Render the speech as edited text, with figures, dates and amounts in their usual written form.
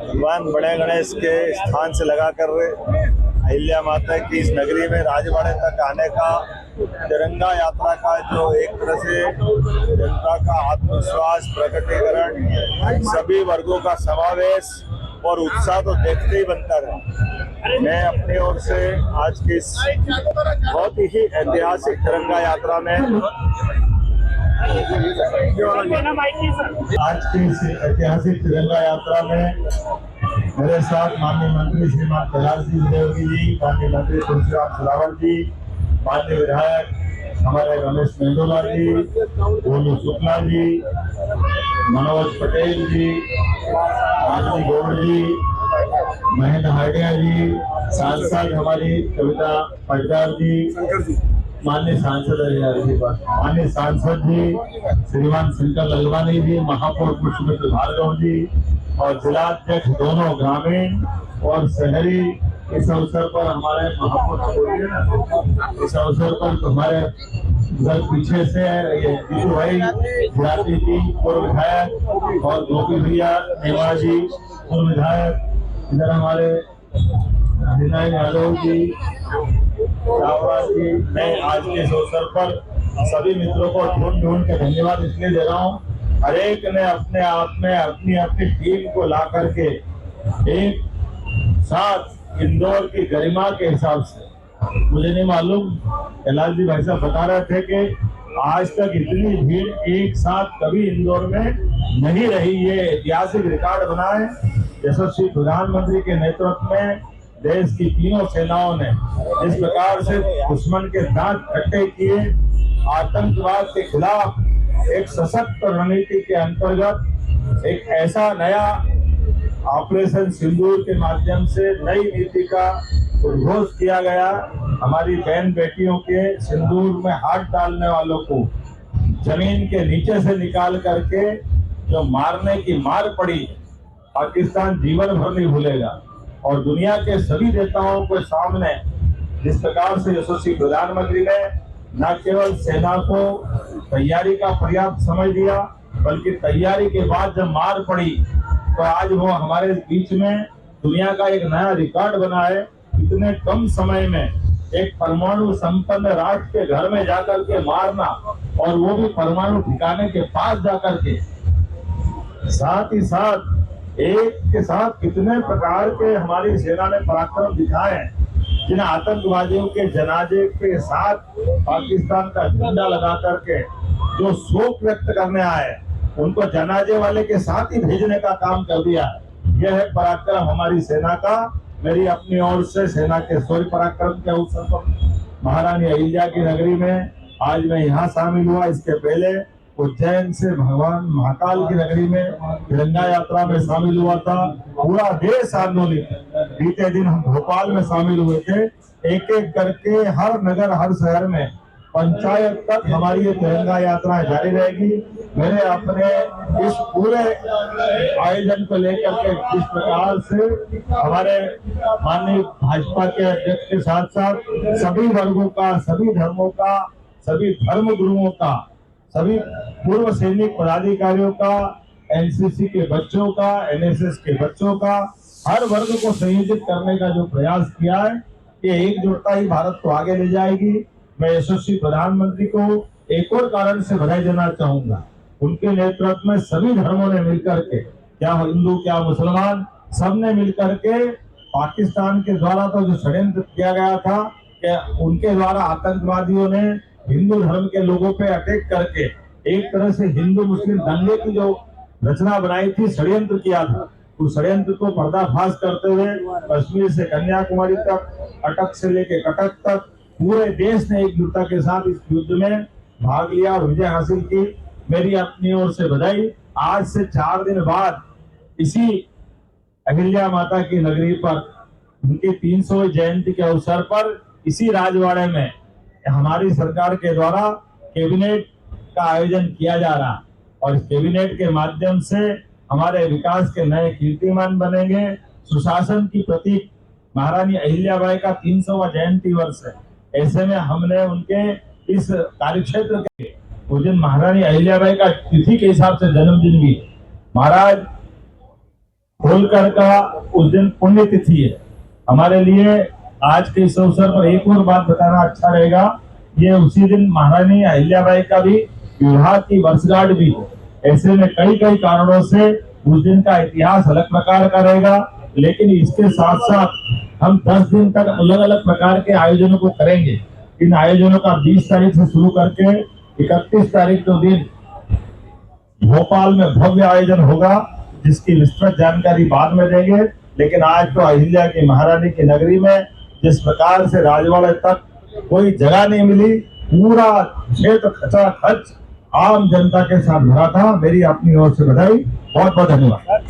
भगवान बड़े गणेश के स्थान से लगाकर अहिल्या माता की इस नगरी में राजवाड़े तक आने का तिरंगा यात्रा का जो एक तरह से जनता का आत्मविश्वास प्रकटीकरण, सभी वर्गों का समावेश और उत्साह तो देखते ही बनता है। मैं अपनी ओर से आज की इस बहुत ही ऐतिहासिक तिरंगा यात्रा में मेरे साथ माननीय मंत्री श्रीमान कैलाश जी विजयवर्गीय जी, माननीय मंत्री तुलसीराम सिलावट जी, माननीय विधायक हमारे रमेश मेंदोला जी, गोलू शुक्ला जी, मनोज पटेल जी, आनंदी गौड़ जी, महेंद्र हाटिया जी, सांसद हमारी कविता पटदार जी, माननीय सांसद जी श्रीमान शंकर ललवानी जी, महापौर पुष्पमित्र भार्गव जी और जिलाध्यक्ष दोनों ग्रामीण और शहरी, इस अवसर पर हमारे महापौर इस अवसर पर हमारे उधर पीछे से ये जीतू भाई जिलाती जी पूर्व विधायक और गोपी भैया नेवा जी पूर्व विधायक, इधर हमारे विनय यादव जी, रावड़ा जी। मैं आज के इस अवसर पर सभी मित्रों को ढूंढ के धन्यवाद इसलिए दे रहा हूँ, हर एक ने अपने आप में अपनी अपनी टीम को ला करके एक साथ इंदौर की गरिमा के हिसाब से, मुझे नहीं मालूम, कैलाश जी भाई साहब बता रहे थे कि आज तक इतनी भीड़ एक साथ कभी इंदौर में नहीं रही। ये ऐतिहासिक रिकॉर्ड बना है। यशस्वी प्रधानमंत्री के नेतृत्व में देश की तीनों सेनाओं ने इस प्रकार से दुश्मन के दांत खट्टे किए, आतंकवाद के खिलाफ एक सशक्त रणनीति के अंतर्गत एक ऐसा नया ऑपरेशन सिंदूर के माध्यम से नई नीति का उद्घोष किया गया। हमारी बहन बेटियों के सिंदूर में हाथ डालने वालों को जमीन के नीचे से निकाल करके जो मारने की मार पड़ी, पाकिस्तान जीवन भर नहीं भूलेगा। और दुनिया के सभी नेताओं के सामने जिस प्रकार से यशस्वी प्रधानमंत्री ने न केवल सेना को तैयारी का पर्याप्त समय दिया, बल्कि तैयारी के बाद जब मार पड़ी तो आज वो हमारे बीच में दुनिया का एक नया रिकॉर्ड बना है। इतने कम समय में एक परमाणु संपन्न राष्ट्र के घर में जाकर के मारना, और वो भी परमाणु ठिकाने के पास जाकर के, साथ ही साथ एक के साथ कितने प्रकार के हमारी सेना ने पराक्रम दिखाए हैं। जिन आतंकवादियों के जनाजे के साथ पाकिस्तान का झंडा लगा करके जो शोक व्यक्त करने आए, उनको जनाजे वाले के साथ ही भेजने का काम कर दिया है। यह है पराक्रम हमारी सेना का। मेरी अपनी ओर से सेना के शौर्य पराक्रम के अवसर पर महारानी अहिल्या की नगरी में आज मैं यहाँ शामिल हुआ। इसके पहले उज्जैन से भगवान महाकाल की नगरी में तिरंगा यात्रा में शामिल हुआ था। पूरा देश आंदोलित। बीते दिन हम भोपाल में शामिल हुए थे। एक एक करके हर नगर हर शहर में पंचायत तक हमारी ये तिरंगा यात्रा जारी रहेगी। मेरे अपने इस पूरे आयोजन को लेकर के जिस प्रकार से हमारे माननीय भाजपा के अध्यक्ष के साथ साथ सभी वर्गों का, सभी धर्मों का, सभी धर्म गुरुओं का, सभी पूर्व सैनिक पदाधिकारियों का, एनसीसी के बच्चों का, एनएसएस के बच्चों का, हर वर्ग को संयोजित करने का जो प्रयास किया है, ये एकजुटता ही भारत को आगे ले जाएगी। मैं यशस्वी प्रधानमंत्री को एक और कारण से बधाई देना चाहूंगा। उनके नेतृत्व में सभी धर्मों ने मिलकर के, क्या हिंदू क्या मुसलमान, सबने मिलकर के पाकिस्तान के द्वारा तो जो षड्यंत्र किया गया था कि उनके द्वारा आतंकवादियों ने हिंदू धर्म के लोगों पे अटैक करके एक तरह से हिंदू मुस्लिम दंगे की जो रचना बनाई थी, षड्यंत्र किया था, उस षड्यंत्र को पर्दाफाश करते हुए कश्मीर से कन्याकुमारी तक, अटक से लेके कटक तक पूरे देश ने एकजुटता के साथ इस युद्ध में भाग लिया और विजय हासिल की। मेरी अपनी ओर से बधाई। आज से 4 दिन बाद इसी अहिल्या माता की नगरी पर उनकी 300वीं जयंती के अवसर पर इसी राजवाड़े में हमारी सरकार के द्वारा कैबिनेट का आयोजन किया जा रहा, और इस कैबिनेट के माध्यम से हमारे विकास के नए कीर्तिमान बनेंगे। सुशासन की प्रतीक महारानी अहिल्याबाई का 300वां जयंती वर्ष है। ऐसे में हमने उनके इस कार्यक्षेत्र के उस दिन महारानी अहिल्याबाई का तिथि के हिसाब से जन्मदिन भी महाराज होलकर का उस दिन पुण्य तिथि है हमारे लिए। आज के इस अवसर पर एक और बात बताना अच्छा रहेगा, ये उसी दिन महारानी अहिल्याबाई का भी विवाह की वर्षगांठ भी है। ऐसे में कई कई कारणों से उस दिन का इतिहास अलग प्रकार का रहेगा, लेकिन इसके साथ साथ हम 10 दिन तक अलग अलग प्रकार के आयोजनों को करेंगे। इन आयोजनों का 20 तारीख से शुरू करके 31 तारीख के दिन भोपाल में भव्य आयोजन होगा, जिसकी विस्तृत जानकारी बाद में देंगे। लेकिन आज तो अहिल्या की महारानी की नगरी में जिस प्रकार से राजवाड़े तक कोई जगह नहीं मिली, पूरा क्षेत्र खचाखच आम जनता के साथ भरा था। मेरी अपनी ओर से बधाई, बहुत बहुत धन्यवाद।